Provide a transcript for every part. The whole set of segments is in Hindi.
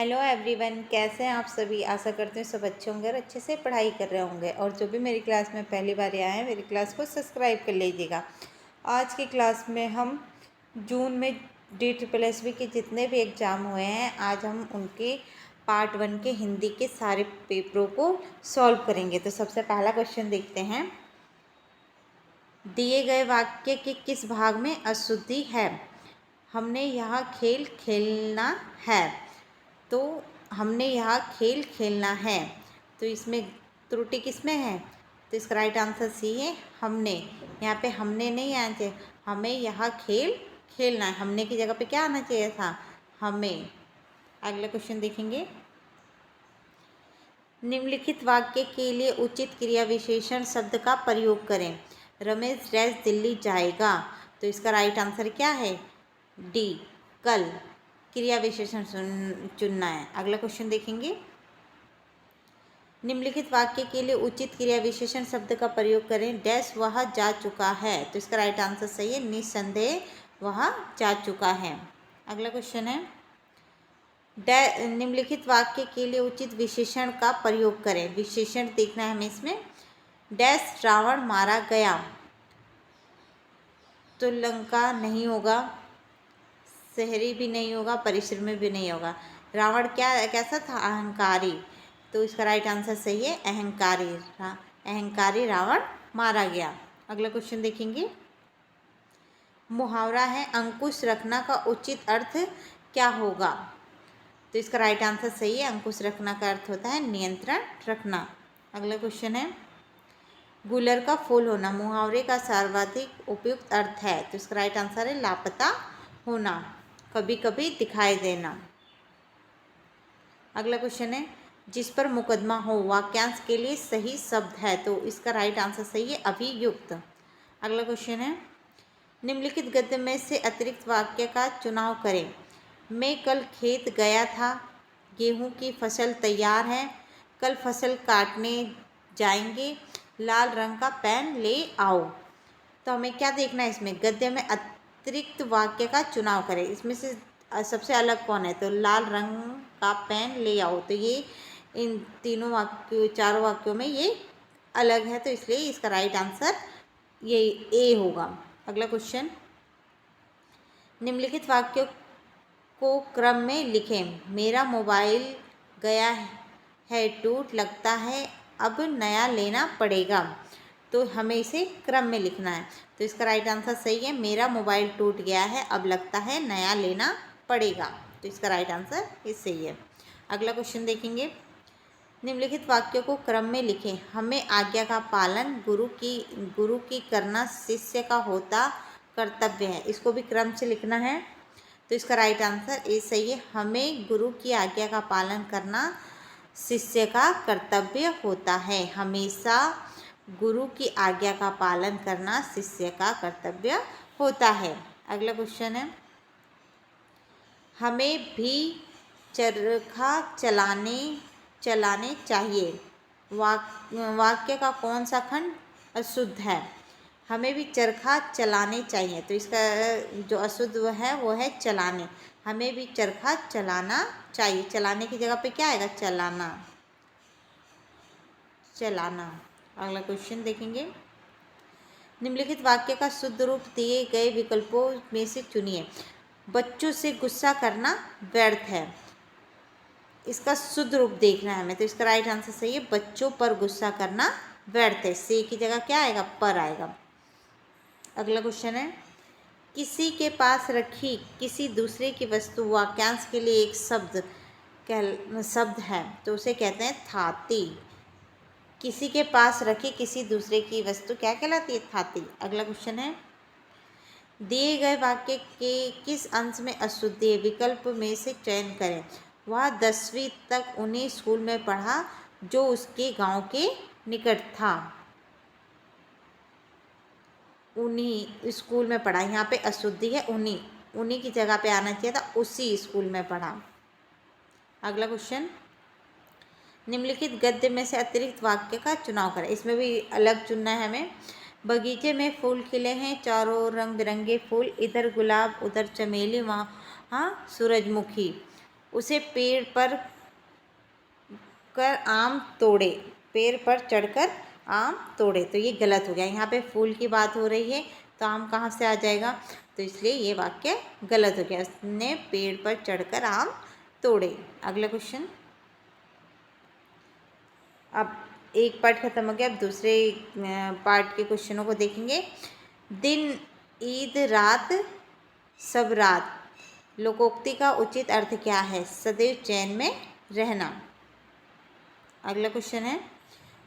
हेलो एवरीवन, कैसे हैं आप सभी। आशा करते हैं सब अच्छे होंगे और अच्छे से पढ़ाई कर रहे होंगे। और जो भी मेरी क्लास में पहली बार आए हैं, मेरी क्लास को सब्सक्राइब कर लीजिएगा। आज की क्लास में हम जून में DSSB के जितने भी एग्ज़ाम हुए हैं, आज हम उनके पार्ट 1 के हिंदी के सारे पेपरों को सॉल्व करेंगे। तो सबसे पहला क्वेश्चन देखते हैं। दिए गए वाक्य के किस भाग में अशुद्धि है? हमने यहाँ खेल खेलना है। तो हमने यहाँ खेल खेलना है, तो इसमें त्रुटि किस में है? तो इसका राइट आंसर सी है, हमने। यहाँ पे हमने नहीं आना चाहिए, हमें यहाँ खेल खेलना है। हमने की जगह पे क्या आना चाहिए था? हमें। अगला क्वेश्चन देखेंगे। निम्नलिखित वाक्य के लिए उचित क्रिया विशेषण शब्द का प्रयोग करें। रमेश डैश दिल्ली जाएगा। तो इसका राइट आंसर क्या है? डी, कल। क्रिया विशेषण चुनना है। अगला क्वेश्चन देखेंगे। निम्नलिखित वाक्य के लिए उचित क्रिया विशेषण शब्द का प्रयोग करें। डैश वह जा चुका है। तो इसका राइट आंसर सही है, निस्संदेह वह जा चुका है। अगला क्वेश्चन है। निम्नलिखित वाक्य के लिए उचित विशेषण का प्रयोग करें। विशेषण देखना है हमें इसमें। डैश रावण मारा गया। तो लंका नहीं होगा, शहरी भी नहीं होगा, परिश्रमी भी नहीं होगा। रावण कैसा था? अहंकारी। तो इसका राइट आंसर सही है, अहंकारी। अहंकारी रावण मारा गया। अगला क्वेश्चन देखेंगे। मुहावरा है अंकुश रखना का उचित अर्थ क्या होगा? तो इसका राइट आंसर सही है, अंकुश रखना का अर्थ होता है नियंत्रण रखना। अगला क्वेश्चन है। गुलर का फूल होना मुहावरे का सर्वाधिक उपयुक्त अर्थ है। तो इसका राइट आंसर है लापता होना, कभी कभी दिखाई देना। अगला क्वेश्चन है। जिस पर मुकदमा हो वाक्यांश के लिए सही शब्द है। तो इसका राइट आंसर सही है, अभियुक्त। अगला क्वेश्चन है। निम्नलिखित गद्य में से अतिरिक्त वाक्य का चुनाव करें। मैं कल खेत गया था। गेहूं की फसल तैयार है। कल फसल काटने जाएंगे। लाल रंग का पेन ले आओ। तो हमें क्या देखना है इसमें? गद्य में अतिरिक्त वाक्य का चुनाव करें। इसमें से सबसे अलग कौन है? तो लाल रंग का पेन ले आओ। तो ये इन तीनों वाक्यों, चारों वाक्यों में ये अलग है, तो इसलिए इसका राइट आंसर ये ए होगा। अगला क्वेश्चन। निम्नलिखित वाक्यों को क्रम में लिखें। मेरा मोबाइल गया है टूट, लगता है अब नया लेना पड़ेगा। तो हमें इसे क्रम में लिखना है। तो इसका राइट आंसर सही है, मेरा मोबाइल टूट गया है, अब लगता है नया लेना पड़ेगा। तो इसका राइट आंसर ये सही है। अगला क्वेश्चन देखेंगे। निम्नलिखित वाक्यों को क्रम में लिखें। हमें आज्ञा का पालन गुरु की करना शिष्य का होता कर्तव्य है। इसको भी क्रम से लिखना है। तो इसका राइट आंसर ये सही है, हमें गुरु की आज्ञा का पालन करना शिष्य का कर्तव्य होता है। हमेशा गुरु की आज्ञा का पालन करना शिष्य का कर्तव्य होता है। अगला क्वेश्चन है। हमें भी चरखा चलाने चाहिए। वाक्य का कौन सा खंड अशुद्ध है? हमें भी चरखा चलाने चाहिए। तो इसका जो अशुद्ध है वो है चलाने। हमें भी चरखा चलाना चाहिए। चलाने की जगह पे क्या आएगा? चलाना, चलाना। अगला क्वेश्चन देखेंगे। निम्नलिखित वाक्य का शुद्ध रूप दिए गए विकल्पों में से चुनिए। बच्चों से गुस्सा करना व्यर्थ है। इसका शुद्ध रूप देखना है हमें। तो इसका राइट आंसर सही है, बच्चों पर गुस्सा करना व्यर्थ है। से की जगह क्या आएगा? पर आएगा। अगला क्वेश्चन है। किसी के पास रखी किसी दूसरे की वस्तु वाक्यांश के लिए एक शब्द है, तो उसे कहते हैं थाती। किसी के पास रखी किसी दूसरे की वस्तु क्या कहलाती है? थाती। अगला क्वेश्चन है। दिए गए वाक्य के किस अंश में अशुद्धि है? विकल्प में से चयन करें। वह 10वीं तक उन्हीं स्कूल में पढ़ा जो उसके गांव के निकट था। उन्हीं स्कूल में पढ़ा, यहाँ पे अशुद्धि है उन्हीं की जगह पे आना चाहिए था, उसी स्कूल में पढ़ा। अगला क्वेश्चन। निम्नलिखित गद्य में से अतिरिक्त वाक्य का चुनाव करें। इसमें भी अलग चुनना है हमें। बगीचे में फूल खिले हैं, चारों रंग बिरंगे फूल, इधर गुलाब उधर चमेली वहाँ सूरजमुखी। उसे पेड़ पर कर आम तोड़े, पेड़ पर चढ़कर आम तोड़े, तो ये गलत हो गया। यहाँ पे फूल की बात हो रही है तो आम कहाँ से आ जाएगा, तो इसलिए ये वाक्य गलत हो गया। उसने पेड़ पर चढ़कर आम तोड़े। अगला क्वेश्चन। अब एक पार्ट खत्म हो गया, अब दूसरे पार्ट के क्वेश्चनों को देखेंगे। दिन, ईद, रात, सब रात, लोकोक्ति का उचित अर्थ क्या है? सदैव चैन में रहना। अगला क्वेश्चन है,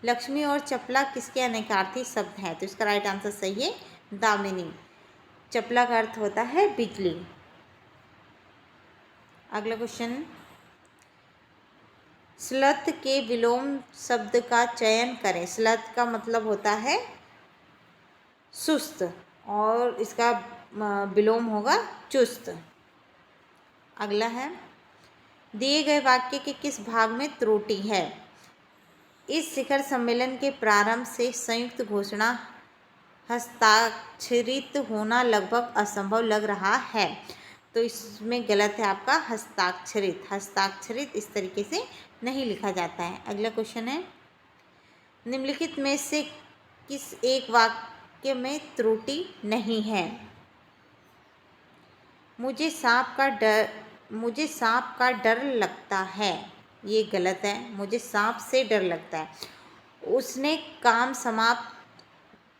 लक्ष्मी और चपला किसके अनेकार्थी शब्द हैं? तो इसका राइट आंसर सही है दामिनी। चपला का अर्थ होता है बिजली। अगला क्वेश्चन, स्लथ के विलोम शब्द का चयन करें। स्लथ का मतलब होता है सुस्त और इसका विलोम होगा चुस्त। अगला है, दिए गए वाक्य के किस भाग में त्रुटि है? इस शिखर सम्मेलन के प्रारंभ से संयुक्त घोषणा हस्ताक्षरित होना लगभग असंभव लग रहा है, तो इसमें गलत है आपका हस्ताक्षरित। हस्ताक्षरित इस तरीके से नहीं लिखा जाता है। अगला क्वेश्चन है, निम्नलिखित में से किस एक वाक्य में त्रुटि नहीं है? मुझे सांप का डर लगता है, ये गलत है। मुझे सांप से डर लगता है। उसने काम समाप्त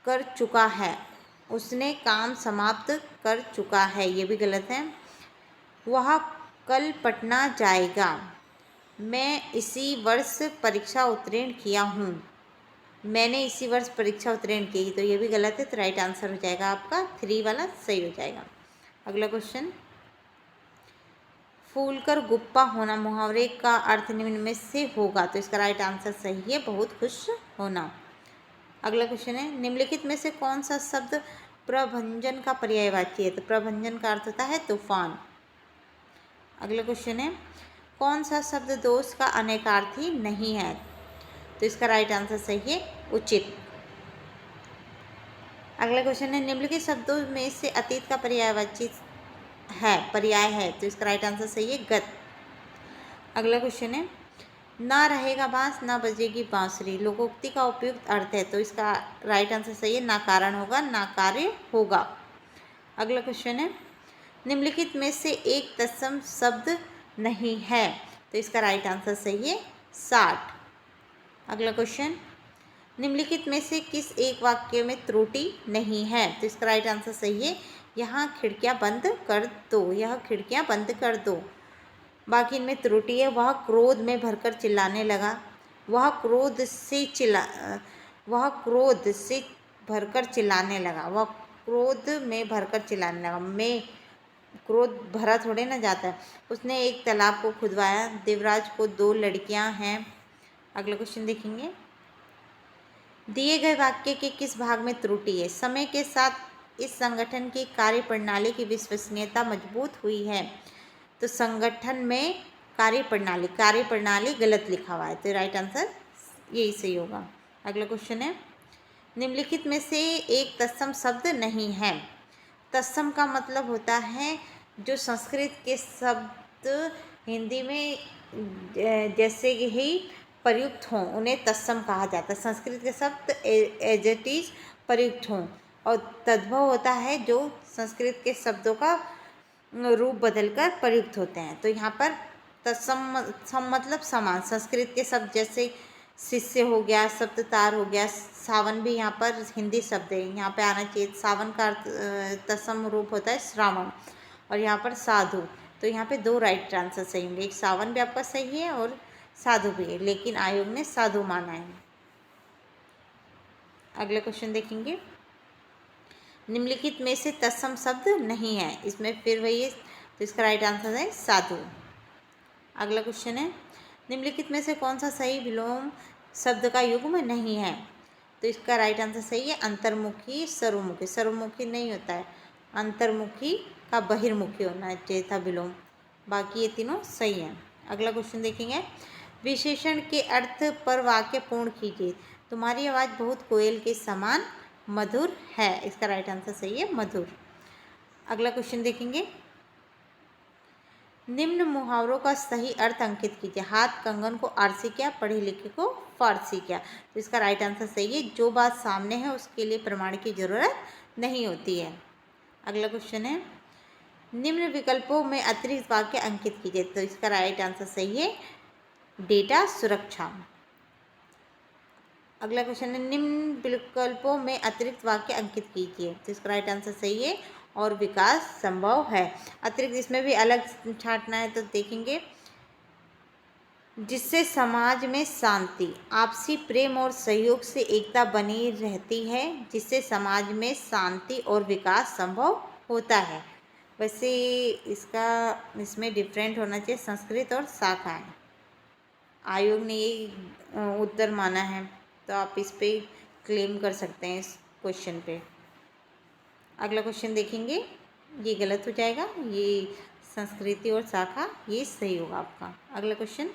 कर चुका है, उसने काम समाप्त कर चुका है, ये भी गलत है। वह कल पटना जाएगा। मैं इसी वर्ष परीक्षा उत्तीर्ण किया हूँ। मैंने इसी वर्ष परीक्षा उत्तीर्ण की, तो ये भी गलत है। तो राइट आंसर हो जाएगा आपका 3 वाला सही हो जाएगा। अगला क्वेश्चन, फूलकर गुप्पा होना मुहावरे का अर्थ निम्न में से होगा, तो इसका राइट आंसर सही है बहुत खुश होना। अगला क्वेश्चन है, निम्नलिखित में से कौन सा शब्द प्रभंजन का पर्यायवाची है? तो प्रभंजन का अर्थ होता है तूफान। अगला क्वेश्चन है, कौन सा शब्द दोष का अनेकार्थी नहीं है? तो इसका राइट आंसर सही है उचित। अगला क्वेश्चन है, निम्नलिखित शब्दों में से अतीत का पर्यायवाची पर्याय है, तो इसका राइट आंसर सही है गत। अगला क्वेश्चन है, ना रहेगा बांस ना बजेगी बांसुरी, लोकोक्ति का उपयुक्त अर्थ है, तो इसका राइट आंसर सही है ना कारण होगा ना कार्य होगा। अगला क्वेश्चन है, निम्नलिखित में से एक तत्सम शब्द नहीं है, तो इसका राइट आंसर सही है 60। अगला क्वेश्चन, निम्नलिखित में से किस एक वाक्य में त्रुटि नहीं है? तो इसका राइट आंसर सही है यहाँ खिड़कियाँ बंद कर दो, यह खिड़कियाँ बंद कर दो। बाकी इनमें त्रुटि है, वह क्रोध में भरकर चिल्लाने लगा। वह क्रोध से भरकर चिल्लाने लगा। वह क्रोध में भरकर चिल्लाने लगा। मैं क्रोध भरा थोड़े ना जाता है। उसने एक तालाब को खुदवाया। देवराज को 2 लड़कियां हैं। अगला क्वेश्चन देखेंगे, दिए गए वाक्य के किस भाग में त्रुटि है? समय के साथ इस संगठन की कार्य प्रणाली की विश्वसनीयता मजबूत हुई है, तो संगठन में कार्य प्रणाली गलत लिखा हुआ है, तो राइट आंसर यही सही होगा। अगला क्वेश्चन है, निम्नलिखित में से एक तत्सम शब्द नहीं है। तत्सम का मतलब होता है जो संस्कृत के शब्द हिंदी में जैसे ही प्रयुक्त हों उन्हें तत्सम कहा जाता है। संस्कृत के शब्द एज इट इज प्रयुक्त हों, और तद्भव होता है जो संस्कृत के शब्दों का रूप बदलकर प्रयुक्त होते हैं। तो यहाँ पर तत्सम मतलब समान। संस्कृत के शब्द जैसे शिष्य हो गया, सप्ततार हो गया, सावन भी यहाँ पर हिंदी शब्द है, यहाँ पे आना चाहिए। सावन का तत्सम रूप होता है श्रावण, और यहाँ पर साधु। तो यहाँ पे 2 राइट आंसर सही होंगे। एक सावन भी आपका सही है और साधु भी है, लेकिन आयोग ने साधु माना है। अगला क्वेश्चन देखेंगे, निम्नलिखित में से तत्सम शब्द नहीं है, इसमें फिर वही है, तो इसका राइट आंसर है साधु। अगला क्वेश्चन है, निम्नलिखित में से कौन सा सही विलोम शब्द का युग्म नहीं है? तो इसका राइट आंसर सही है अंतर्मुखी सर्वमुखी। सर्वमुखी नहीं होता है, अंतर्मुखी का बहिर्मुखी होना चाहिए था विलोम। बाकी ये तीनों सही हैं। अगला क्वेश्चन देखेंगे, विशेषण के अर्थ पर वाक्य पूर्ण कीजिए। तुम्हारी आवाज़ बहुत कोयल के समान मधुर है, इसका राइट आंसर सही है मधुर। अगला क्वेश्चन देखेंगे, निम्न मुहावरों का सही अर्थ अंकित कीजिए। हाथ कंगन को आरसी क्या, पढ़े लिखे को फारसी क्या। तो इसका राइट आंसर सही है, जो बात सामने है उसके लिए प्रमाण की जरूरत नहीं होती है। अगला क्वेश्चन है, निम्न विकल्पों में अतिरिक्त वाक्य अंकित कीजिए। तो इसका राइट आंसर सही है, डेटा सुरक्षा। अगला क्वेश्चन है, निम्न विकल्पों में अतिरिक्त वाक्य अंकित कीजिए। तो इसका राइट आंसर सही है, और विकास संभव है। अतिरिक्त इसमें भी अलग छांटना है तो देखेंगे, जिससे समाज में शांति, आपसी प्रेम और सहयोग से एकता बनी रहती है, जिससे समाज में शांति और विकास संभव होता है। वैसे इसमें डिफरेंट होना चाहिए, संस्कृत और शाखाएं। आयोग ने ये उत्तर माना है, तो आप इस पे क्लेम कर सकते हैं इस क्वेश्चन पे। अगला क्वेश्चन देखेंगे, ये गलत हो जाएगा, ये संस्कृति और शाखा ये सही होगा आपका। अगला क्वेश्चन,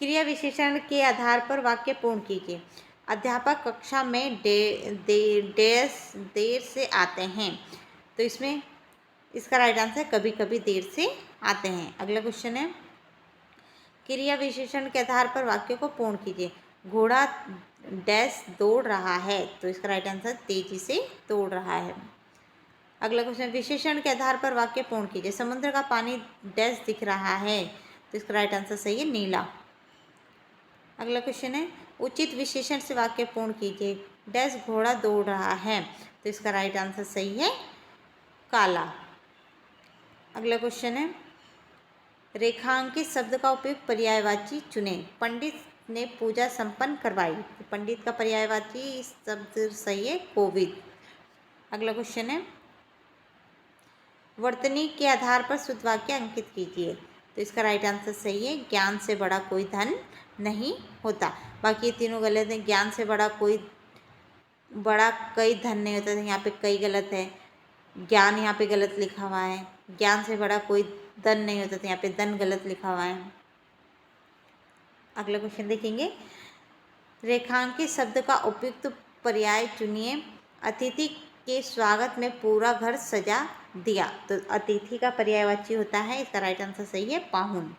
क्रिया विशेषण के आधार पर वाक्य पूर्ण कीजिए। अध्यापक कक्षा में देर से आते हैं। तो इसमें इसका राइट आंसर कभी कभी देर से आते हैं। अगला क्वेश्चन है, क्रिया विशेषण के आधार पर वाक्य को पूर्ण कीजिए। घोड़ा डैश दौड़ रहा है। तो इसका राइट आंसर तेजी से दौड़ रहा है। अगला क्वेश्चन, विशेषण के आधार पर वाक्य पूर्ण कीजिए। समुद्र का पानी डैश दिख रहा है। तो इसका राइट आंसर सही है, नीला। अगला क्वेश्चन है, उचित विशेषण से वाक्य पूर्ण कीजिए। डैश घोड़ा दौड़ रहा है। तो इसका राइट आंसर सही है, काला। अगला क्वेश्चन है, रेखांकित शब्द का उपयोग पर्यायवाची चुने। पंडित ने पूजा संपन्न करवाई। तो पंडित का पर्यायवाची शब्द सही है, कोविद। अगला क्वेश्चन है, वर्तनी के आधार पर शुद्ध वाक्य अंकित कीजिए। तो इसका राइट आंसर सही है, ज्ञान से बड़ा कोई धन नहीं होता। बाकी ये तीनों गलत हैं। ज्ञान से बड़ा कई धन नहीं होता, यहाँ पे कई गलत है। ज्ञान यहाँ पे गलत लिखा हुआ है। ज्ञान से बड़ा कोई धन नहीं होता, तो यहाँ पे धन गलत लिखा हुआ है। अगला क्वेश्चन देखेंगे, रेखांकित शब्द का उपयुक्त पर्याय चुनिए। अतिथि के स्वागत में पूरा घर सजा दिया। तो अतिथि का पर्यायवाची होता है, इसका राइट आंसर सही है, पाहुन।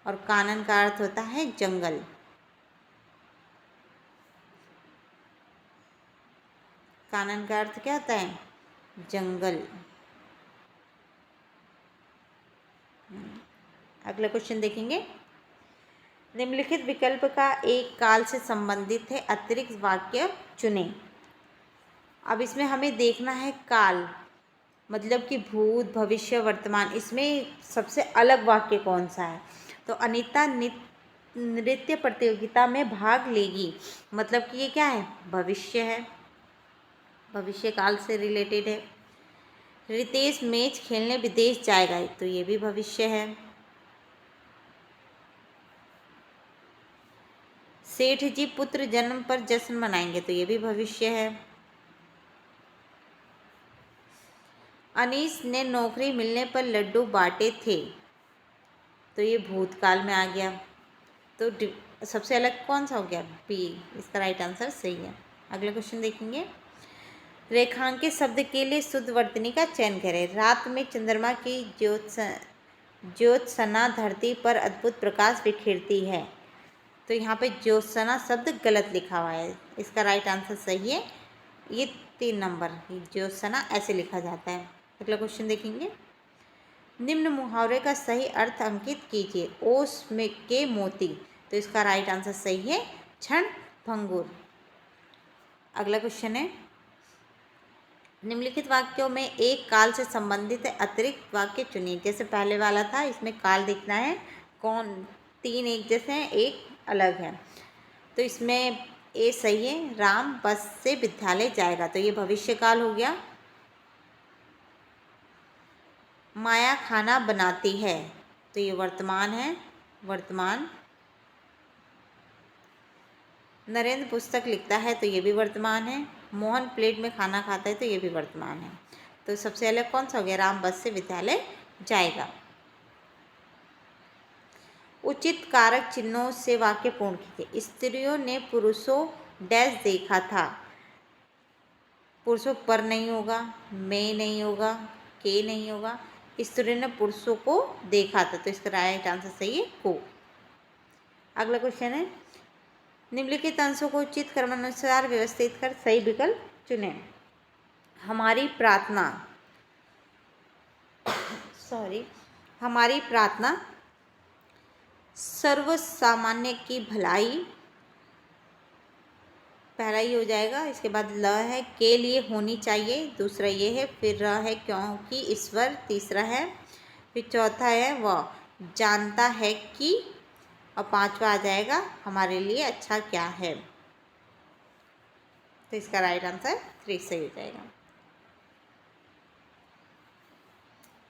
और कानन का अर्थ होता है जंगल। कानन का अर्थ क्या होता है, जंगल। अगला क्वेश्चन देखेंगे, निम्नलिखित विकल्प का एक काल से संबंधित है, अतिरिक्त वाक्य चुनें। अब इसमें हमें देखना है काल, मतलब कि भूत, भविष्य, वर्तमान। इसमें सबसे अलग वाक्य कौन सा है। तो अनीता नृत्य प्रतियोगिता में भाग लेगी, मतलब कि ये क्या है, भविष्य है, भविष्य काल से रिलेटेड है। रितेश मैच खेलने विदेश जाएगा, तो ये भी भविष्य है। सेठ जी पुत्र जन्म पर जश्न मनाएंगे, तो ये भी भविष्य है। अनीस ने नौकरी मिलने पर लड्डू बांटे थे, तो ये भूतकाल में आ गया। तो सबसे अलग कौन सा हो गया, बी। इसका राइट आंसर सही है। अगला क्वेश्चन देखेंगे, रेखांकित शब्द के लिए शुद्ध वर्तनी का चयन करें। रात में चंद्रमा की ज्योत्सना धरती पर अद्भुत प्रकाश बिखेरती है। तो यहाँ पे ज्योत्सना शब्द गलत लिखा हुआ है, इसका राइट आंसर सही है, ये 3 नंबर, ज्योत्सना ऐसे लिखा जाता है। अगला क्वेश्चन देखेंगे, निम्न मुहावरे का सही अर्थ अंकित कीजिए। ओस में के मोती। तो इसका राइट आंसर सही है, क्षण भंगुर। अगला क्वेश्चन है, निम्नलिखित वाक्यों में एक काल से संबंधित अतिरिक्त वाक्य चुनिए। जैसे पहले वाला था, इसमें काल दिखना है, कौन 3 एक जैसे हैं, एक अलग है। तो इसमें ए सही है, राम बस से विद्यालय जाएगा, तो ये भविष्य काल हो गया। माया खाना बनाती है, तो ये वर्तमान है, वर्तमान। नरेंद्र पुस्तक लिखता है, तो ये भी वर्तमान है। मोहन प्लेट में खाना खाता है, तो ये भी वर्तमान है। तो सबसे अलग कौन सा हो गया, राम बस से विद्यालय जाएगा। उचित कारक चिन्हों से वाक्य पूर्ण कीजिए। स्त्रियों ने पुरुषों डैश देखा था। पुरुषों पर नहीं होगा, में नहीं होगा, के नहीं होगा, स्त्री ने पुरुषों को देखा था, तो इसका राइट आंसर सही है को। अगला क्वेश्चन है, निम्नलिखित अंशों को उचित क्रमानुसार व्यवस्थित कर सही विकल्प चुनें। हमारी प्रार्थना हमारी प्रार्थना सर्व सामान्य की भलाई, पहला ही हो जाएगा। इसके बाद ल है के लिए होनी चाहिए, दूसरा ये है, फिर र है क्योंकि ईश्वर, तीसरा है, फिर चौथा है वह जानता है कि, और पांचवा आ जाएगा हमारे लिए अच्छा क्या है। तो इसका राइट आंसर 3 सही हो जाएगा।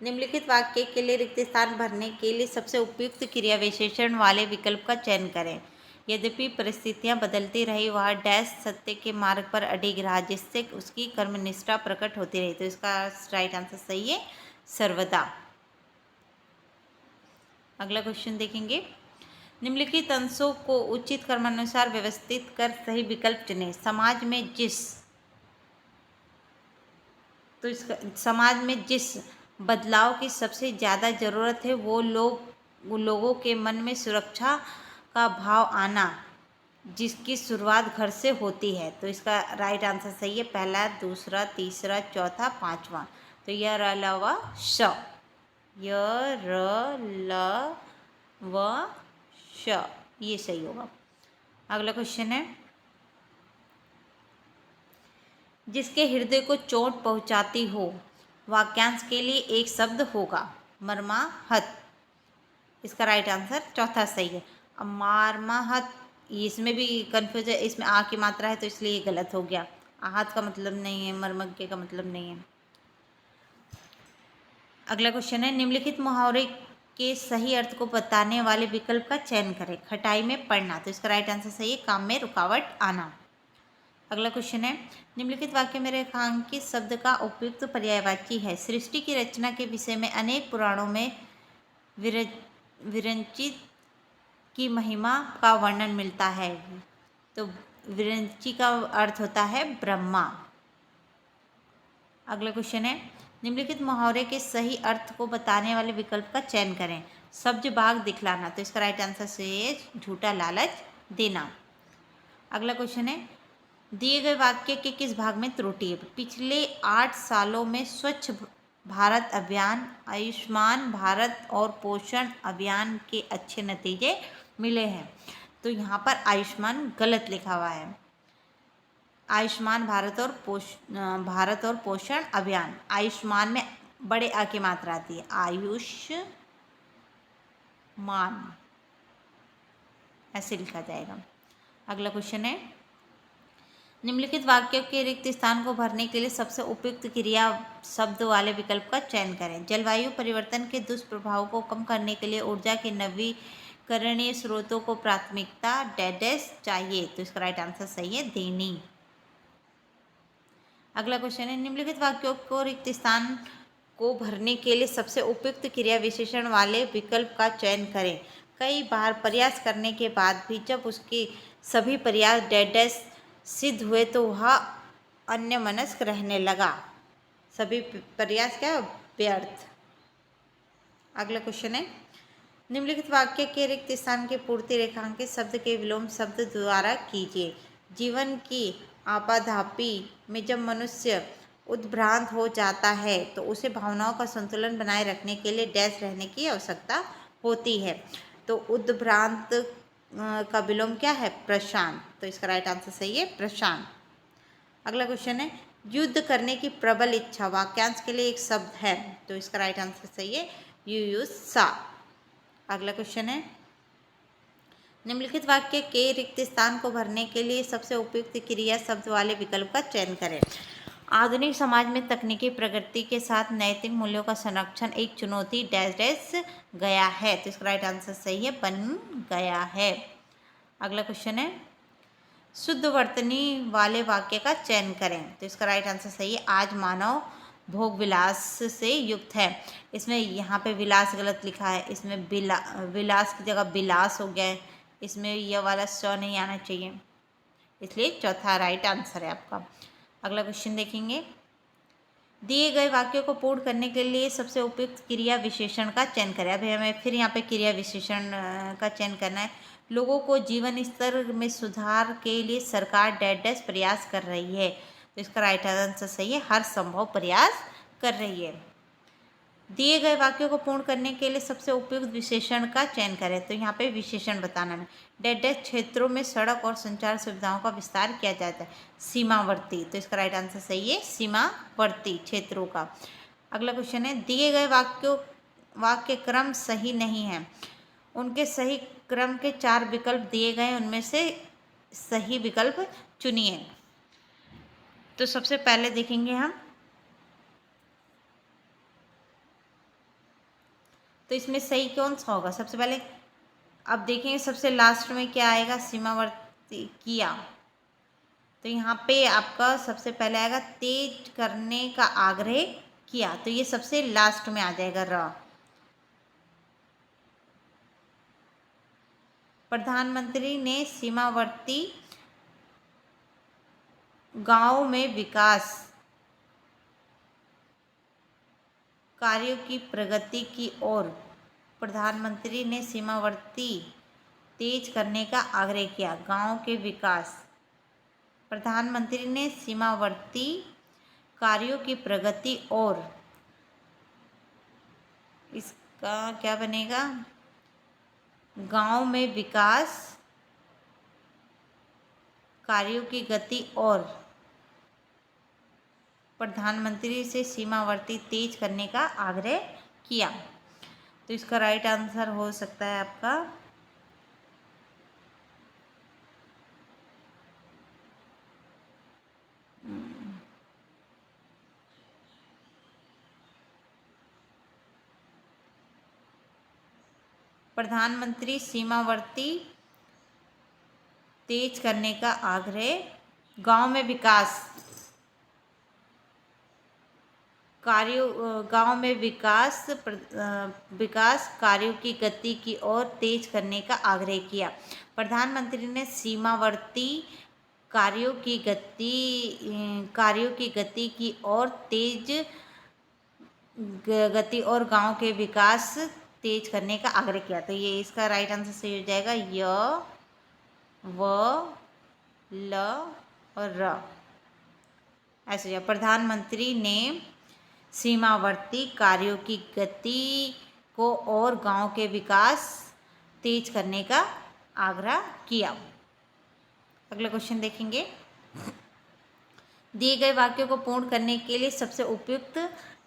निम्नलिखित वाक्य के लिए रिक्त स्थान भरने के लिए सबसे उपयुक्त क्रिया विशेषण वाले विकल्प का चयन करें। यद्यपि परिस्थितियां बदलती रही, वह डैश सत्य के मार्ग पर अडिग रहा, जिससे उसकी कर्मनिष्ठा प्रकट होती रही। तो इसका राइट आंसर सही है सर्वदा। अगला क्वेश्चन देखेंगे, निम्नलिखित अंशों को उचित क्रमानुसार व्यवस्थित कर सही विकल्प चुनें। समाज में जिस बदलाव की सबसे ज़्यादा ज़रूरत है वो लोगों के मन में सुरक्षा का भाव आना, जिसकी शुरुआत घर से होती है। तो इसका राइट आंसर सही है पहला, दूसरा, तीसरा, चौथा, पांचवा। तो य र ल व श, य र ल व श, ये सही होगा। अगला क्वेश्चन है, जिसके हृदय को चोट पहुंचाती हो, वाक्यांश के लिए एक शब्द होगा। मर्माहत, इसका राइट आंसर चौथा सही है। अब मर्माहत, इसमें भी कंफ्यूज है, इसमें आ की मात्रा है तो इसलिए ये गलत हो गया। आहत का मतलब नहीं है, मर्मज्ञ का मतलब नहीं है। अगला क्वेश्चन है, निम्नलिखित मुहावरे के सही अर्थ को बताने वाले विकल्प का चयन करें। खटाई में पड़ना, तो इसका राइट आंसर सही है काम में रुकावट आना। अगला क्वेश्चन है, निम्नलिखित वाक्य में रेखांकित शब्द का उपयुक्त पर्यायवाची है। सृष्टि की रचना के विषय में अनेक पुराणों में विरंचित की महिमा का वर्णन मिलता है। तो विरंची का अर्थ होता है ब्रह्मा। अगला क्वेश्चन है, निम्नलिखित मुहावरे के सही अर्थ को बताने वाले विकल्प का चयन करें। सब्ज बाग दिखलाना, तो इसका राइट आंसर से झूठा लालच देना। अगला क्वेश्चन है, दिए गए वाक्य के किस भाग में त्रुटि है। पिछले 8 सालों में स्वच्छ भारत अभियान, आयुष्मान भारत और पोषण अभियान के अच्छे नतीजे मिले हैं। तो यहाँ पर आयुष्मान गलत लिखा हुआ है। आयुष्मान भारत और पोषण अभियान, आयुष्मान में बड़े आ की मात्रा आती है, आयुष्मान, ऐसे लिखा जाएगा। अगला क्वेश्चन है, निम्नलिखित वाक्यों के रिक्त स्थान को भरने के लिए सबसे उपयुक्त क्रिया शब्द वाले विकल्प का चयन करें। जलवायु परिवर्तन के दुष्प्रभाव को कम करने के लिए ऊर्जा के नवीकरणीय स्रोतों को प्राथमिकता डैश चाहिए। तो इसका राइट आंसर सही है देनी। अगला क्वेश्चन है, निम्नलिखित वाक्यों को रिक्त स्थान को भरने के लिए सबसे उपयुक्त क्रिया विशेषण वाले विकल्प का चयन करें। कई बार प्रयास करने के बाद भी जब उसके सभी प्रयास डैश सिद्ध हुए तो वह अन्यमनस्क रहने लगा। सभी प्रयास क्या व्यर्थ। अगला क्वेश्चन है, निम्नलिखित वाक्य के रिक्त स्थान की पूर्ति रेखांकित शब्द के विलोम शब्द द्वारा कीजिए। जीवन की आपाधापी में जब मनुष्य उद्भ्रांत हो जाता है तो उसे भावनाओं का संतुलन बनाए रखने के लिए डैश रहने की आवश्यकता होती है। तो उद्भ्रांत का विलोम क्या है प्रशांत। तो इसका राइट आंसर सही है प्रशांत। अगला क्वेश्चन है, युद्ध करने की प्रबल इच्छा वाक्यांश के लिए एक शब्द है। तो इसका राइट आंसर सही है युयुत्सा। अगला क्वेश्चन है, निम्नलिखित वाक्य के रिक्त स्थान को भरने के लिए सबसे उपयुक्त क्रिया शब्द वाले विकल्प का चयन करें। आधुनिक समाज में तकनीकी प्रगति के साथ नैतिक मूल्यों का संरक्षण एक चुनौती डैश गया है। तो इसका राइट आंसर सही है बन गया है। अगला क्वेश्चन है, शुद्ध वर्तनी वाले वाक्य का चयन करें। तो इसका राइट आंसर सही है आज मानव भोग विलास से युक्त है। इसमें यहाँ पे विलास गलत लिखा है, इसमें विलास की जगह विलास हो गया है। इसमें यह वाला स नहीं आना चाहिए, इसलिए चौथा राइट आंसर है आपका। अगला क्वेश्चन देखेंगे, दिए गए वाक्यों को पूर्ण करने के लिए सबसे उपयुक्त क्रिया विशेषण का चयन करें। अभी हमें फिर यहाँ पे क्रिया विशेषण का चयन करना है। लोगों को जीवन स्तर में सुधार के लिए सरकार डैश डैश प्रयास कर रही है। तो इसका राइट आंसर सही है, हर संभव प्रयास कर रही है। दिए गए वाक्यों को पूर्ण करने के लिए सबसे उपयुक्त विशेषण का चयन करें। तो यहाँ पे विशेषण बताना है। डैश डैश क्षेत्रों में सड़क और संचार सुविधाओं का विस्तार किया जाता है। सीमावर्ती, तो इसका राइट आंसर सही है, सीमावर्ती क्षेत्रों का। अगला क्वेश्चन है, दिए गए वाक्य क्रम सही नहीं है। उनके सही क्रम के 4 विकल्प दिए गए, उनमें से सही विकल्प चुनिए। तो सबसे पहले देखेंगे हम, तो इसमें सही कौन सा होगा। सबसे पहले अब देखेंगे सबसे लास्ट में क्या आएगा, सीमावर्ती किया। तो यहाँ पे आपका सबसे पहले आएगा तेज करने का आग्रह किया, तो ये सबसे लास्ट में आ जाएगा र। प्रधानमंत्री ने सीमावर्ती गांव में विकास कार्यों की प्रगति की ओर, प्रधानमंत्री ने सीमावर्ती तेज करने का आग्रह किया। गांव के विकास, प्रधानमंत्री ने सीमावर्ती कार्यों की प्रगति और, इसका क्या बनेगा, गांव में विकास कार्यों की गति और प्रधानमंत्री से सीमावर्ती तेज करने का आग्रह किया। तो इसका राइट आंसर हो सकता है आपका प्रधानमंत्री सीमावर्ती तेज करने का आग्रह, गांव में विकास कार्यों, गांव में विकास कार्यों की गति की ओर तेज करने का आग्रह किया। प्रधानमंत्री ने सीमावर्ती कार्यों की गति की ओर तेज गति और गांव के विकास तेज करने का आग्रह किया। तो ये इसका राइट आंसर सही हो जाएगा, य व ल और र, ऐसे। प्रधानमंत्री ने सीमावर्ती कार्यों की गति को और गांव के विकास तेज करने का आग्रह किया। अगला क्वेश्चन देखेंगे, दिए गए वाक्यों को पूर्ण करने के लिए सबसे उपयुक्त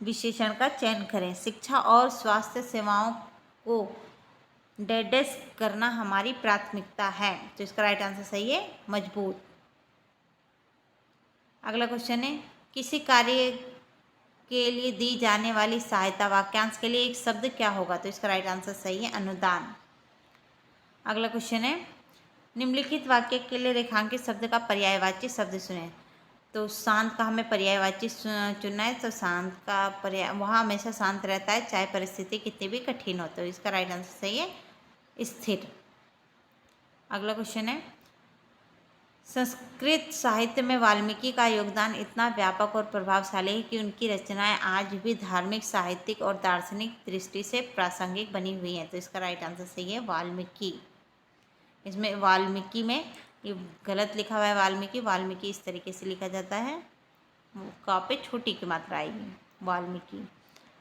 विशेषण का चयन करें। शिक्षा और स्वास्थ्य सेवाओं को डैश करना हमारी प्राथमिकता है। तो इसका राइट आंसर सही है, मजबूत। अगला क्वेश्चन है, किसी कार्य के लिए दी जाने वाली सहायता वाक्यांश के लिए एक शब्द क्या होगा। तो इसका राइट आंसर सही है, अनुदान। अगला क्वेश्चन है, निम्नलिखित वाक्य के लिए रेखांकित शब्द का पर्यायवाची शब्द चुनें। तो शांत का हमें पर्यायवाची चुनना है। तो शांत का पर्याय, वह हमेशा शांत रहता है चाहे परिस्थिति कितनी भी कठिन हो। तो इसका राइट आंसर सही है, स्थिर। अगला क्वेश्चन है, संस्कृत साहित्य में वाल्मीकि का योगदान इतना व्यापक और प्रभावशाली है कि उनकी रचनाएं आज भी धार्मिक, साहित्यिक और दार्शनिक दृष्टि से प्रासंगिक बनी हुई हैं। तो इसका राइट आंसर सही है, वाल्मीकि। इसमें वाल्मीकि में ये गलत लिखा हुआ है, वाल्मीकि इस तरीके से लिखा जाता है, का पे छोटी की मात्रा आएगी, वाल्मीकि।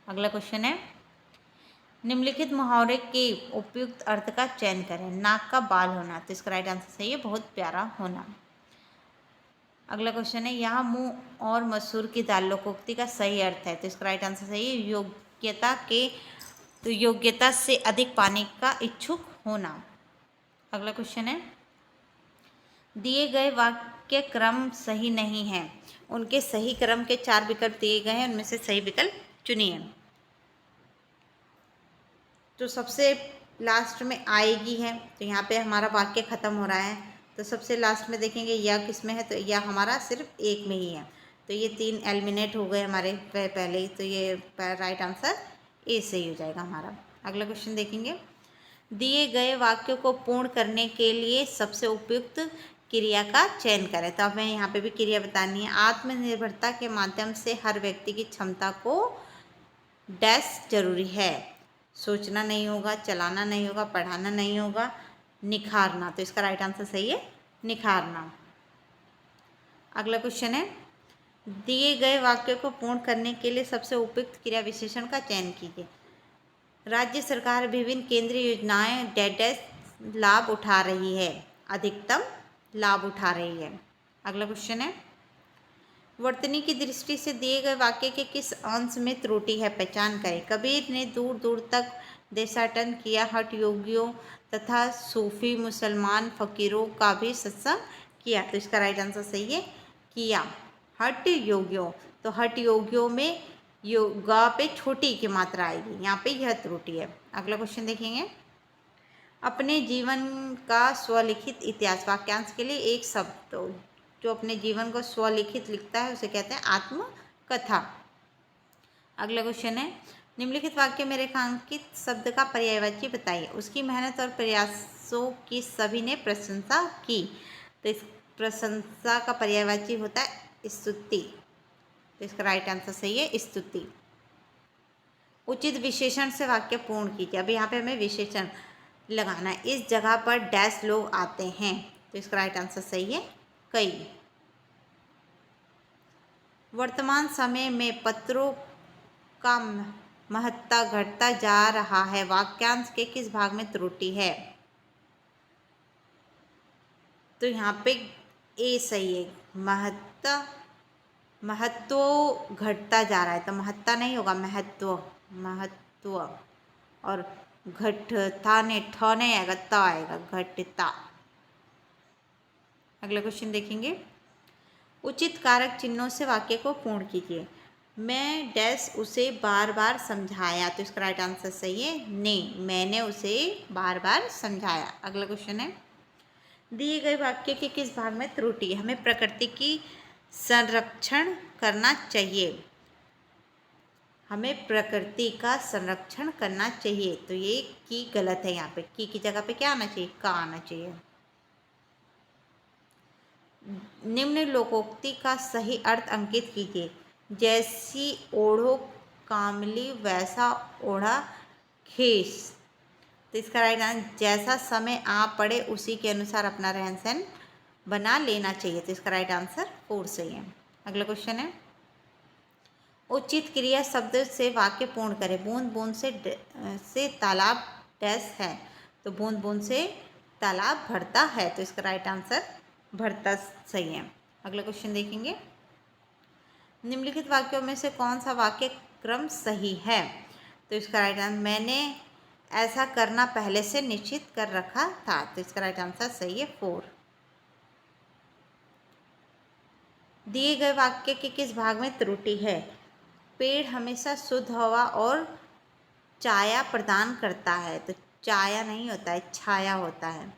अगला क्वेश्चन है, निम्नलिखित मुहावरे के उपयुक्त अर्थ का चयन करें। नाक का बाल होना, तो इसका राइट आंसर सही है, बहुत प्यारा होना। अगला क्वेश्चन है, यहाँ मुंह और मसूर की दाल लोकोक्ति का सही अर्थ है। तो इसका राइट आंसर सही है, योग्यता से अधिक पाने का इच्छुक होना। अगला क्वेश्चन है, दिए गए वाक्य क्रम सही नहीं है। उनके सही क्रम के 4 विकल्प दिए गए हैं, उनमें से सही विकल्प चुनिए। तो सबसे लास्ट में आएगी है, तो यहाँ पे हमारा वाक्य ख़त्म हो रहा है। तो सबसे लास्ट में देखेंगे यह किस में है, तो यह हमारा सिर्फ एक में ही है। तो ये 3 एलिमिनेट हो गए हमारे पहले ही। तो ये राइट आंसर ए सही हो जाएगा हमारा। अगला क्वेश्चन देखेंगे, दिए गए वाक्य को पूर्ण करने के लिए सबसे उपयुक्त क्रिया का चयन करें। तो हमें यहाँ पे भी क्रिया बतानी है। आत्मनिर्भरता के माध्यम से हर व्यक्ति की क्षमता को डैश जरूरी है। सोचना नहीं होगा, चलाना नहीं होगा, पढ़ाना नहीं होगा, निखारना। तो इसका राइट आंसर सही है निखारना। अगला क्वेश्चन है, दिए गए वाक्य को पूर्ण करने के लिए सबसे उपयुक्त क्रिया विशेषण का चयन कीजिए। राज्य सरकार विभिन्न केंद्रीय योजनाएं डैश लाभ उठा रही है, अधिकतम लाभ उठा रही है। अगला क्वेश्चन है, वर्तनी की दृष्टि से दिए गए वाक्य के किस अंश में त्रुटि है, पहचान करें। कबीर ने दूर दूर तक देशाटन किया, हठ योगियों तथा सूफी मुसलमान फकीरों का भी सत्संग किया। तो इसका राइट आंसर सही है किया। हठ योगियों, तो हठ योगियों में योगा पे छोटी की मात्रा आएगी, यहाँ पे यह त्रुटि है। अगला क्वेश्चन देखेंगे, अपने जीवन का स्वलिखित इतिहास। वाक्यांश के लिए एक शब्द, जो अपने जीवन को स्वलिखित लिखता है उसे कहते हैं आत्मकथा। अगला क्वेश्चन है, निम्नलिखित वाक्य में रेखांकित शब्द का पर्यायवाची बताइए। उसकी मेहनत और प्रयासों की सभी ने प्रशंसा की। तो इस प्रशंसा का पर्यायवाची होता है स्तुति। तो इसका राइट आंसर सही है स्तुति। उचित विशेषण से वाक्य पूर्ण कीजिए। अब यहाँ पे हमें विशेषण लगाना है। इस जगह पर डैश लोग आते हैं। तो इसका राइट आंसर सही है कई। वर्तमान समय में पत्रों का महत्ता घटता जा रहा है। वाक्यांश के किस भाग में त्रुटि है। तो यहाँ पे ए सही है। महत्व घटता जा रहा है, तो महत्ता नहीं होगा, महत्व और घटता ने ठ नहीं आएगा, त आएगा, घटता। अगला क्वेश्चन देखेंगे, उचित कारक चिन्हों से वाक्य को पूर्ण कीजिए। मैं डैश उसे बार बार समझाया। तो इसका राइट आंसर सही है ने, मैंने उसे बार बार समझाया। अगला क्वेश्चन है, दिए गए वाक्य के किस भाग में त्रुटि है। हमें प्रकृति की संरक्षण करना चाहिए। हमें प्रकृति का संरक्षण करना चाहिए। तो ये की गलत है। यहाँ पे की जगह पे क्या आना चाहिए, का आना चाहिए। निम्न लोकोक्ति का सही अर्थ अंकित कीजिए। जैसी ओढ़ो कामली वैसा ओढ़ा खेस। तो इसका राइट आंसर, जैसा समय आ पड़े उसी के अनुसार अपना रहन सहन बना लेना चाहिए। तो इसका राइट आंसर 4 सही है। अगला क्वेश्चन है, उचित क्रिया शब्द से वाक्य पूर्ण करें। बूंद बूंद से तालाब डैश है। तो बूंद बूंद से तालाब भरता है। तो इसका राइट आंसर भरता सही है। अगला क्वेश्चन देखेंगे, निम्नलिखित वाक्यों में से कौन सा वाक्य क्रम सही है। तो इसका राइट आंसर, मैंने ऐसा करना पहले से निश्चित कर रखा था। तो इसका राइट आंसर सही है 4। दिए गए वाक्य के किस भाग में त्रुटि है। पेड़ हमेशा शुद्ध हवा और छाया प्रदान करता है। तो छाया नहीं होता है, छाया होता है।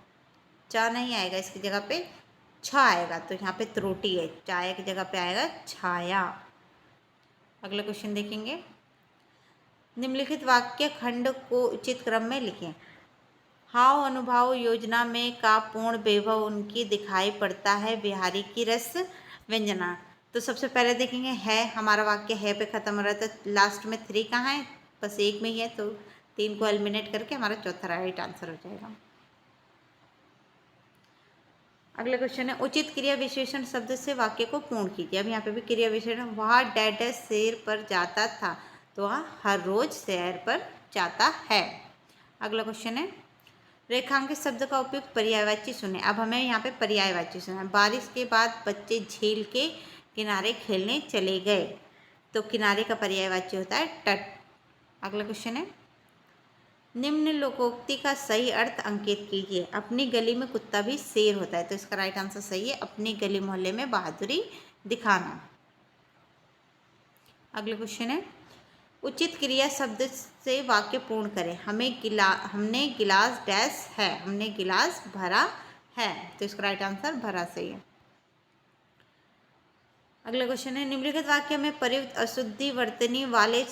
चा नहीं आएगा, इसकी जगह पे छा आएगा। तो यहाँ पे त्रुटि है, छाया की जगह पे आएगा छाया। अगला क्वेश्चन देखेंगे, निम्नलिखित वाक्य खंड को उचित क्रम में लिखें। हाव अनुभाव योजना में का पूर्ण वैभव उनकी दिखाई पड़ता है बिहारी की रस व्यंजना। तो सबसे पहले देखेंगे है, हमारा वाक्य है पे खत्म हो रहा है, तो लास्ट में 3 कहाँ है, बस एक में ही है। तो 3 को एलिमिनेट करके हमारा चौथा राइट आंसर हो जाएगा। अगला क्वेश्चन है, उचित क्रिया विशेषण शब्द से वाक्य को पूर्ण कीजिए। अब यहाँ पे भी क्रिया विशेषण, वह डैड सैर पर जाता था। तो वह हर रोज सैर पर जाता है। अगला क्वेश्चन है, रेखांकित शब्द का उपयुक्त पर्यायवाची सुने। अब हमें यहाँ पे पर्यायवाची सुना है। बारिश के बाद बच्चे झील के किनारे खेलने चले गए। तो किनारे का पर्यायवाची होता है तट। अगला क्वेश्चन है, निम्न लोकोक्ति का सही अर्थ अंकित कीजिए। अपनी गली में कुत्ता भी शेर होता है। तो इसका राइट आंसर सही है, अपनी गली मोहल्ले में बहादुरी दिखाना। अगला क्वेश्चन है, उचित क्रिया शब्द से वाक्य पूर्ण करें। हमने गिलास डैश है, हमने गिलास भरा है। तो इसका राइट आंसर भरा सही है। अगला क्वेश्चन है, निम्नलिखित वाक्य में प्रयुक्त अशुद्धि वर्तनी वाले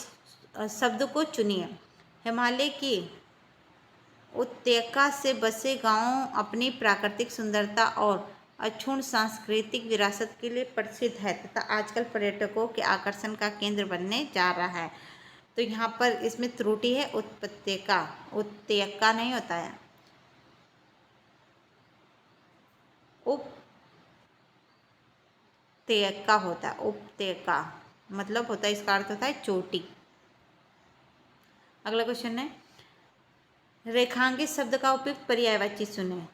शब्द को चुनिए। हिमालय की उपत्यका से बसे गांव अपनी प्राकृतिक सुंदरता और अक्षुण्ण सांस्कृतिक विरासत के लिए प्रसिद्ध है तथा आजकल पर्यटकों के आकर्षण का केंद्र बनने जा रहा है। तो यहाँ पर इसमें त्रुटि है उत्पत्तिका, उत्तयका नहीं होता है, उपत्यका होता है। उपत्यका मतलब होता है, इसका अर्थ होता है चोटी। अगला क्वेश्चन है, रेखांकित शब्द का उपयुक्त पर्यायवाची चुनें।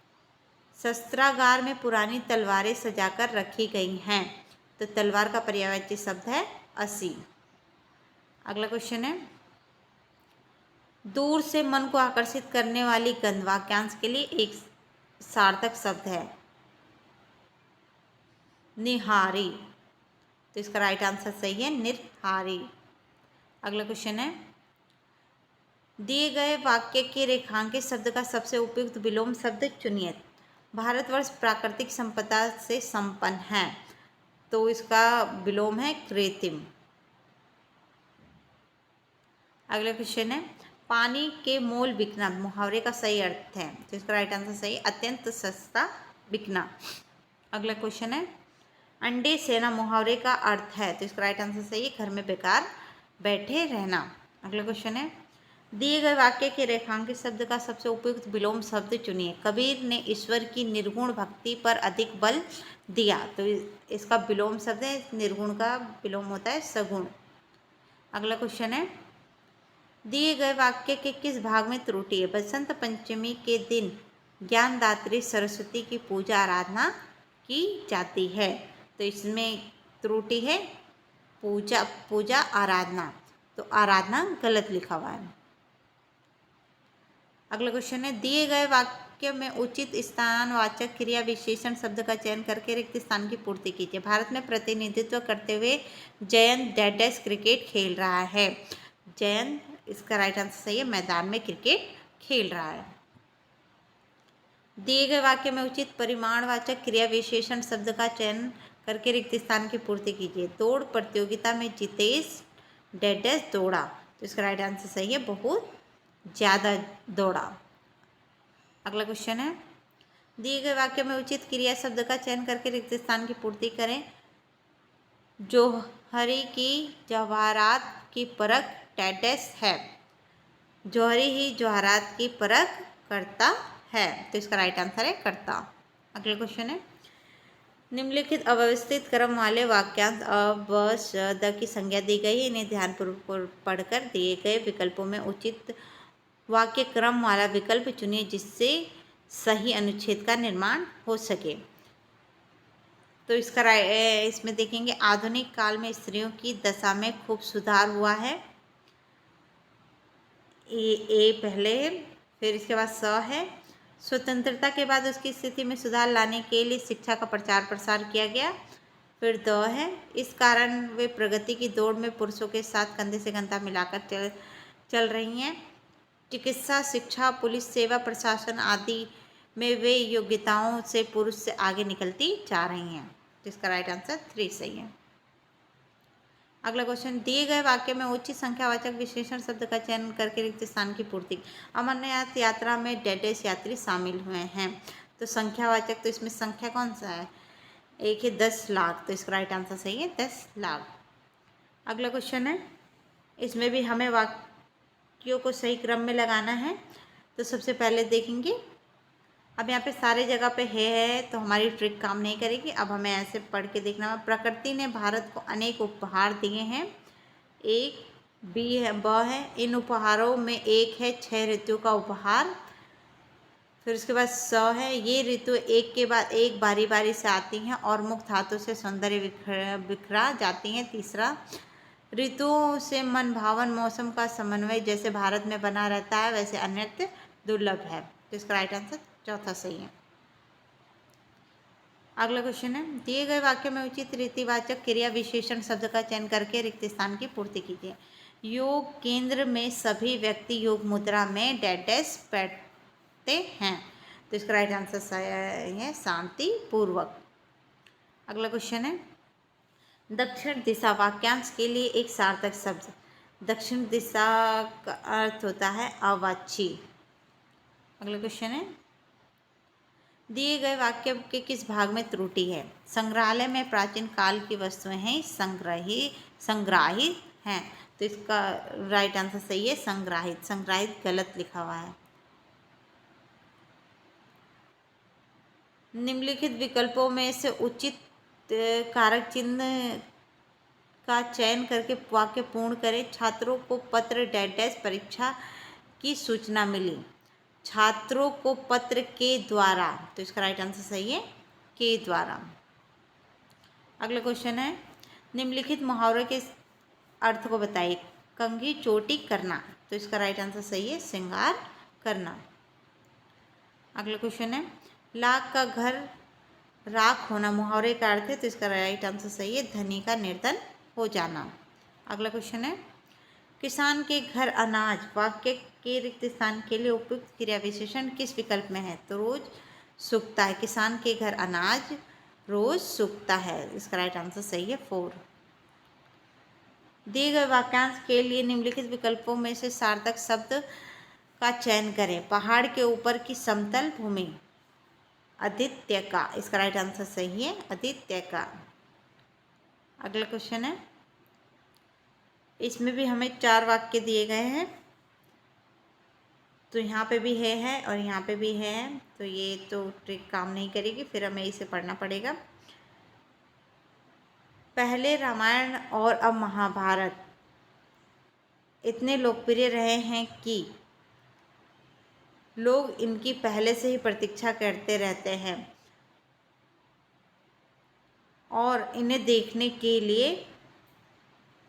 शस्त्रागार में पुरानी तलवारें सजाकर रखी गई हैं। तो तलवार का पर्यायवाची शब्द है असी। अगला क्वेश्चन है, दूर से मन को आकर्षित करने वाली गंध वाक्यांश के लिए एक सार्थक शब्द है निहारी। तो इसका राइट आंसर सही है निर्हारी। अगला क्वेश्चन है, दिए गए वाक्य के रेखांकित शब्द का सबसे उपयुक्त विलोम शब्द चुनिए। भारतवर्ष प्राकृतिक संपदा से संपन्न है। तो इसका विलोम है कृत्रिम। अगला क्वेश्चन है, पानी के मोल बिकना मुहावरे का सही अर्थ है। तो इसका राइट आंसर सही, अत्यंत सस्ता बिकना। अगला क्वेश्चन है, अंडे सेना मुहावरे का अर्थ है। तो इसका राइट आंसर सही है, घर में बेकार बैठे रहना। अगला क्वेश्चन है, दिए गए वाक्य के रेखांकित शब्द का सबसे उपयुक्त विलोम शब्द चुनिए। कबीर ने ईश्वर की निर्गुण भक्ति पर अधिक बल दिया। तो इसका विलोम शब्द है, निर्गुण का विलोम होता है सगुण। अगला क्वेश्चन है, दिए गए वाक्य के किस भाग में त्रुटि है। बसंत पंचमी के दिन ज्ञानदात्री सरस्वती की पूजा आराधना की जाती है। तो इसमें त्रुटि है पूजा आराधना, तो आराधना गलत लिखा हुआ है। अगला क्वेश्चन है, दिए गए वाक्य में उचित स्थानवाचक क्रिया विशेषण शब्द का चयन करके रिक्त स्थान की पूर्ति कीजिए। भारत में प्रतिनिधित्व करते हुए जयंत डैश क्रिकेट खेल रहा है। जयंत, इसका राइट आंसर सही है, मैदान में क्रिकेट खेल रहा है। दिए गए वाक्य में उचित परिमाणवाचक क्रिया विशेषण शब्द का चयन करके रिक्त स्थान की पूर्ति कीजिए। दौड़ प्रतियोगिता में जितेश डैश दौड़ा। तो इसका राइट आंसर सही है, बहुत ज़्यादा दौड़ा। अगला क्वेश्चन है, दिए गए वाक्य में उचित क्रिया शब्द का चयन करके रिक्त स्थान की पूर्ति करें। जौहरी की जवाहरात की परख डैश है। जौहरी ही जवाहरात की परख करता है। तो इसका राइट आंसर है करता। अगला क्वेश्चन है, निम्नलिखित अव्यवस्थित क्रम वाले वाक्यांश अब द की संज्ञा दी गई है। इन्हें ध्यानपूर्वक पढ़कर दिए गए विकल्पों में उचित वाक्य क्रम वाला विकल्प चुनिए जिससे सही अनुच्छेद का निर्माण हो सके। तो इसमें देखेंगे, आधुनिक काल में स्त्रियों की दशा में खूब सुधार हुआ है। ए पहले है, फिर इसके बाद स है। स्वतंत्रता के बाद उसकी स्थिति में सुधार लाने के लिए शिक्षा का प्रचार प्रसार किया गया। फिर द है, इस कारण वे प्रगति की दौड़ में पुरुषों के साथ कंधे से कंधा मिलाकर चल रही हैं। चिकित्सा, शिक्षा, पुलिस सेवा, प्रशासन आदि में वे योग्यताओं से पुरुष से आगे निकलती जा रही हैं। जिसका राइट आंसर 3 सही है। अगला क्वेश्चन, दिए गए वाक्य में उचित संख्यावाचक विशेषण शब्द का चयन करके रिक्त स्थान की पूर्ति। अमरनाथ यात्रा में डैश यात्री शामिल हुए हैं। तो संख्यावाचक, तो इसमें संख्या कौन सा है, एक है 10 लाख। तो इसका राइट आंसर सही है 10 लाख। अगला क्वेश्चन है, इसमें भी हमें वाक्यों को सही क्रम में लगाना है। तो सबसे पहले देखेंगे, अब यहाँ पे सारे जगह पे है तो हमारी ट्रिक काम नहीं करेगी। अब हमें ऐसे पढ़ के देखना है, प्रकृति ने भारत को अनेक उपहार दिए हैं। एक बी है, ब है, इन उपहारों में एक है 6 ऋतु का उपहार। फिर उसके बाद स है, ये ऋतु एक के बाद एक बारी बारी से आती हैं और मुक्त हाथों से सौंदर्य बिखरा जाती हैं। तीसरा, ऋतुओं से मन भावन मौसम का समन्वय जैसे भारत में बना रहता है वैसे अन्यत्र दुर्लभ है। तो इसका राइट आंसर चौथा सही है। अगला क्वेश्चन है, दिए गए वाक्य में उचित रीतिवाचक क्रिया विशेषण शब्द का चयन करके रिक्त स्थान की पूर्ति कीजिए। योग केंद्र में सभी व्यक्ति योग मुद्रा में डैश बैठते हैं। तो इसका राइट आंसर सही है शांति पूर्वक। अगला क्वेश्चन है, दक्षिण दिशा वाक्यांश के लिए एक सार्थक शब्द। दक्षिण दिशा का अर्थ होता है अवाची। अगला क्वेश्चन है, दिए गए वाक्य के किस भाग में त्रुटि है? संग्रहालय में प्राचीन काल की वस्तुएं हैं, संग्राहित हैं। तो इसका राइट आंसर सही है संग्राहित। संग्राहित गलत लिखा हुआ है। निम्नलिखित विकल्पों में से उचित कारक चिन्ह का चयन करके वाक्य पूर्ण करें। छात्रों को पत्र डैश परीक्षा की सूचना मिली। छात्रों को पत्र के द्वारा, तो इसका राइट आंसर सही है के द्वारा। अगला क्वेश्चन है, निम्नलिखित मुहावरे के अर्थ को बताइए। कंघी चोटी करना, तो इसका राइट आंसर सही है श्रृंगार करना। अगला क्वेश्चन है, लाख का घर राख होना मुहावरे का अर्थ है, तो इसका राइट आंसर सही है धनी का निर्धन हो जाना। अगला क्वेश्चन है, किसान के घर अनाज वाक्य के रिक्त स्थान के लिए उपयुक्त क्रिया विशेषण किस विकल्प में है? तो रोज सूखता है। किसान के घर अनाज रोज सूखता है, इसका राइट आंसर सही है 4। दिए गए वाक्यांश के लिए निम्नलिखित विकल्पों में से सार्थक शब्द का चयन करें। पहाड़ के ऊपर की समतल भूमि, आदित्य का, इसका राइट आंसर सही है आदित्य का। अगला क्वेश्चन है, इसमें भी हमें 4 वाक्य दिए गए हैं, तो यहाँ पे भी है और यहाँ पे भी है, तो ये तो ट्रिक काम नहीं करेगी, फिर हमें इसे पढ़ना पड़ेगा। पहले रामायण और अब महाभारत इतने लोकप्रिय रहे हैं कि लोग इनकी पहले से ही प्रतीक्षा करते रहते हैं और इन्हें देखने के लिए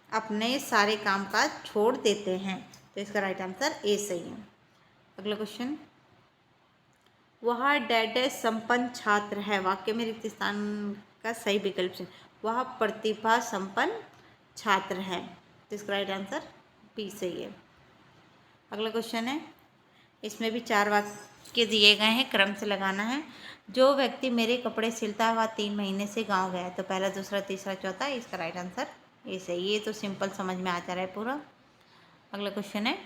अपने सारे कामकाज छोड़ देते हैं, तो इसका राइट आंसर ए सही है। अगला क्वेश्चन, वह डैश संपन्न छात्र है वाक्य में रिक्त स्थान का सही विकल्प से। वह प्रतिभा संपन्न छात्र है, तो इसका राइट आंसर बी सही है। अगला क्वेश्चन है, इसमें भी 4 वाक्य दिए गए हैं, क्रम से लगाना है। जो व्यक्ति मेरे कपड़े सिलता है वह 3 महीने से गांव गया है, तो पहला दूसरा तीसरा चौथा, इसका राइट आंसर ये सही। ये तो सिंपल समझ में आ जा रहा है पूरा। अगला क्वेश्चन है,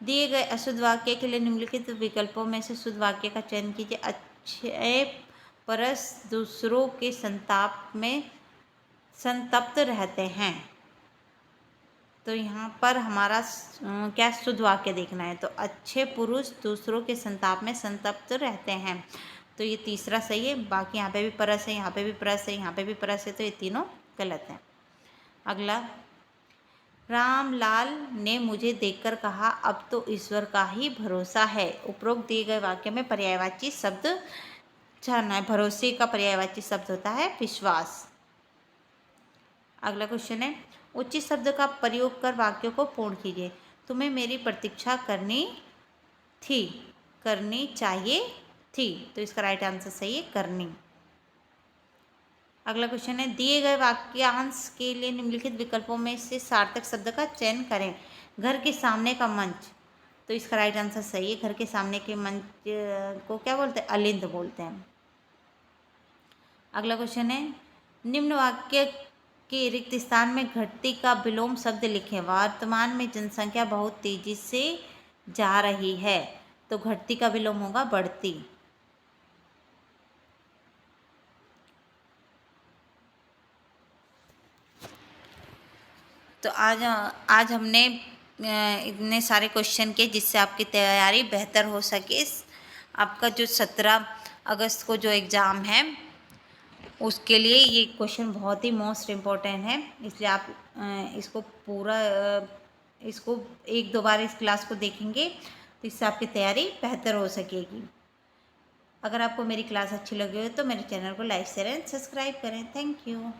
दिए गए अशुद्ध वाक्य के लिए निम्नलिखित विकल्पों में से शुद्ध वाक्य का चयन कीजिए। अच्छे परस दूसरों के संताप में संतप्त रहते हैं, तो यहाँ पर हमारा क्या शुद्ध वाक्य देखना है। तो अच्छे पुरुष दूसरों के संताप में संतप्त रहते हैं, तो ये तीसरा सही है। बाकी यहाँ पे भी परस है, यहाँ पे भी परस है, यहाँ पे भी परस है, तो ये तीनों गलत हैं। अगला, रामलाल ने मुझे देखकर कहा अब तो ईश्वर का ही भरोसा है। उपरोक्त दिए गए वाक्य में पर्यायवाची शब्द जानना है। भरोसे का पर्यायवाची शब्द होता है विश्वास। अगला क्वेश्चन है, उचित शब्द का प्रयोग कर वाक्यों को पूर्ण कीजिए। तुम्हें मेरी प्रतीक्षा करनी थी, करनी चाहिए थी, तो इसका राइट आंसर सही है करनी। अगला क्वेश्चन है, दिए गए वाक्यांश के लिए निम्नलिखित विकल्पों में से सार्थक शब्द का चयन करें। घर के सामने का मंच, तो इसका राइट आंसर सही है। घर के सामने के मंच को क्या बोलते हैं? अलिंद बोलते हैं। अगला क्वेश्चन है, निम्न वाक्य के रिक्त स्थान में घटती का विलोम शब्द लिखें। वर्तमान में जनसंख्या बहुत तेजी से जा रही है, तो घटती का विलोम होगा बढ़ती। तो आज हमने इतने सारे क्वेश्चन किए जिससे आपकी तैयारी बेहतर हो सके। आपका जो 17 अगस्त को जो एग्ज़ाम है उसके लिए ये क्वेश्चन बहुत ही मोस्ट इम्पोर्टेंट है, इसलिए आप इसको पूरा इसको 1-2 बार इस क्लास को देखेंगे तो इससे आपकी तैयारी बेहतर हो सकेगी। अगर आपको मेरी क्लास अच्छी लगी हो तो मेरे चैनल को लाइक शेयर एंड सब्सक्राइब करें। Thank you.